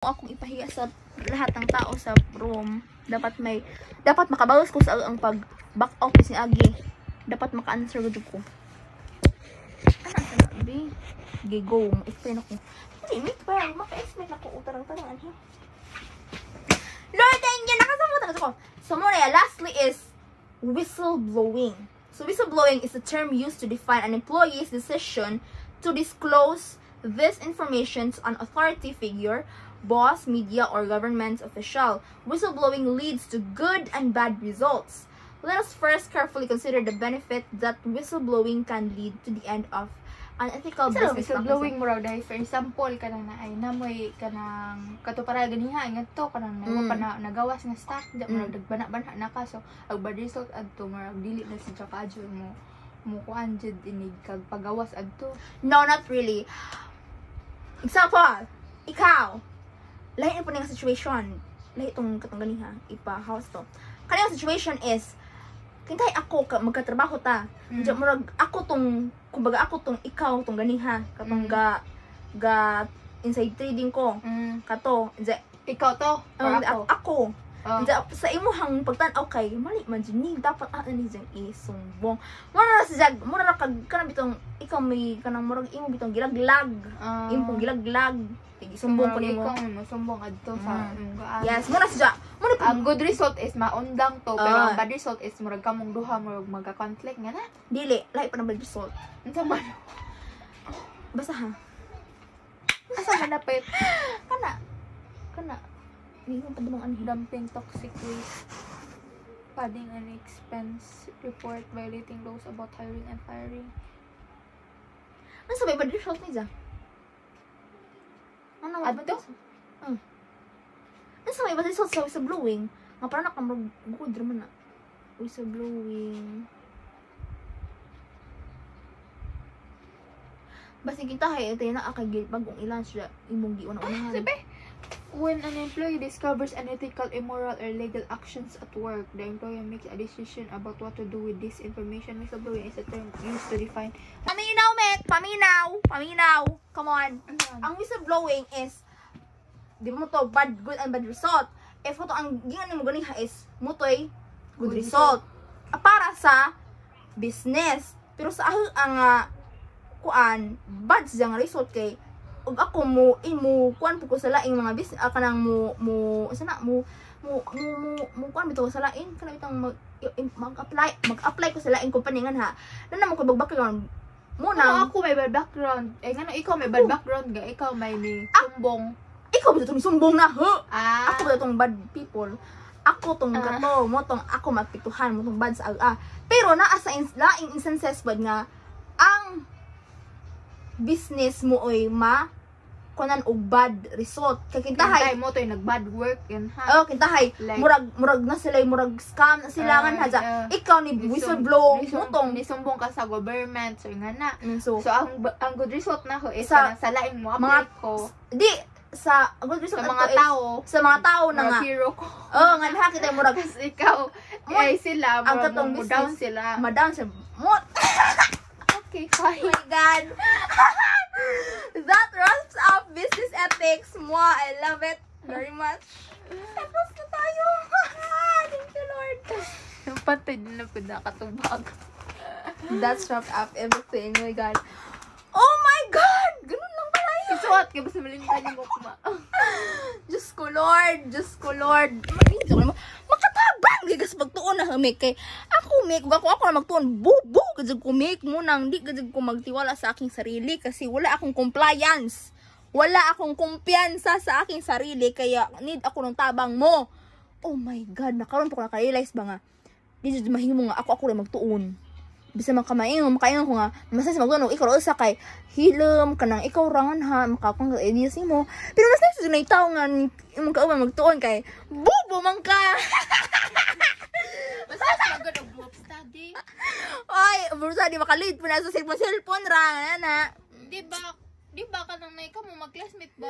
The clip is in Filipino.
akong ipahiya sa lahat ng tao sa room. Dapat makabawas ko sa ang pag back office ni Agi. Dapat maka-answer ko. Ano sa sabi? Okay, go. Ma-explain ako. Hindi, maka-explain ako. Utarang-tarang. Lord, thank you! Nakasamutan ko. So, muna, lastly is whistleblowing. So, whistleblowing is a term used to define an employee's decision to disclose this information to an authority figure, boss, media, or government official. Whistleblowing leads to good and bad results. Let us first carefully consider the benefit that whistleblowing can lead to the end of unethical business practices. Whistleblowing mo raw dahil for example kanang na ay namoy kanang katupara ganiha ngadto kanang pa na nagawas nga stock di mo nagbana-bana na ka so ang bad result adto marag dili na si Jakadjo mo kuan jud inig kag pagawas adto. No, not really. Example, ikaw lahi po nga situation, lahi itong katangganiha, ipa-house to. Kaniyang situation is, kintay ako, magkatrabaho ta. Murag, ako tong, kumbaga ako tong ikaw, tong ganiha, katong ga inside trading ko. Kato, ikaw to, or ako. Sa imuhang pagtanaw kay, mali man dyan, dapat ani dyan isumbong. Mura na si Jag, mura na kanang bitong, ikaw may kanang murag imo bitong gilaglag. Imo gilaglag. Sumbong ko nimo. Ikaw sumbong adto sa yes, mura siya. Ang good result is maundang to, pero ang bad result is murag kamong duha murag magka-conflict nga na. Dili, lahi pa ng bad result. Unsa man? Basta ha. Asa man napit? Kana. Hindi mo pa dumang dumping toxic waste. Padding an expense report violating laws about hiring and firing. Ano sabi bad result ni Zah? Ano ba adto? Ano sa may result sa whistleblowing? Nga parang nakamag-good naman na. Whistleblowing. Basta kita hay, ito na akay bagong ilan siya imong giuna-unahan. Sabi, when an employee discovers unethical, immoral, or legal actions at work, the employer makes a decision about what to do with this information. Whistleblowing is a term used to define... Paminaw, Mek! Paminaw! Come on! Ang whistleblowing is, di mo to good and bad result. If mo to, ang gingan mo ganiha is, mo to'y good result. Para sa business. Pero sa ang kuan, bad siyang result kay ug ako kuan po ko sa laing mga business kanang kuan bitaw sa lain kanang bitang mag-apply ko sa laing company nga ha na mo ko background mo na ako may bad background ngano ikaw may bad background ga ikaw may ni sumbong ikaw bitaw ni sumbong na ako bitaw tong bad people ako tong kato mo tong ako mapituhan mo tong bad sa pero naa sa laing instances bad nga ang business mo oy kunan og bad result kay kintahay mo toy nag bad work yan ha kintahay like, murag na sila murag scam na sila nga haja ikaw ni whistleblow mo tong nisumbong ka sa government so nga na so ang good result na ko is sa laing mo apply ko di sa good result sa mga tao na nga hero ko nga lahat kita murag kasi ikaw ay sila ang katong mo down sila mo okay fine oh my god that wraps up business ethics mo. I love it very much. Tapos na tayo. Thank you, Lord. Yung pantay din na pinakatubag. That's wrapped up everything. Oh my god. Oh my god! Ganun lang pala yun. Isuot ka ba sa malintan yung mukma? Diyos ko, Lord. Makatabang! Gigas magtuon na Mek. Kay ako, Mek. Ako na magtuon. Bubu! Gajag ko, Mek. Munang di gajag ko magtiwala sa aking sarili. Kasi wala akong compliance. Wala akong kumpiyansa sa aking sarili. Kaya need ako ng tabang mo. Oh my God. Nakaroon po ko naka-realize ba nga. Di dyan mahimo nga ako na magtuon. Bisa makain ko nga masay sa magtuon ikaw sa kay hilom kanang ikaw rangan ha makakang edis mo pero mas nice na itaw nga imong kauban magtuon kay bubo man ka basta magod og group study oy bursa di makalid po na sa cellphone ra na di ba ka nang ikaw mo mag-classmate ba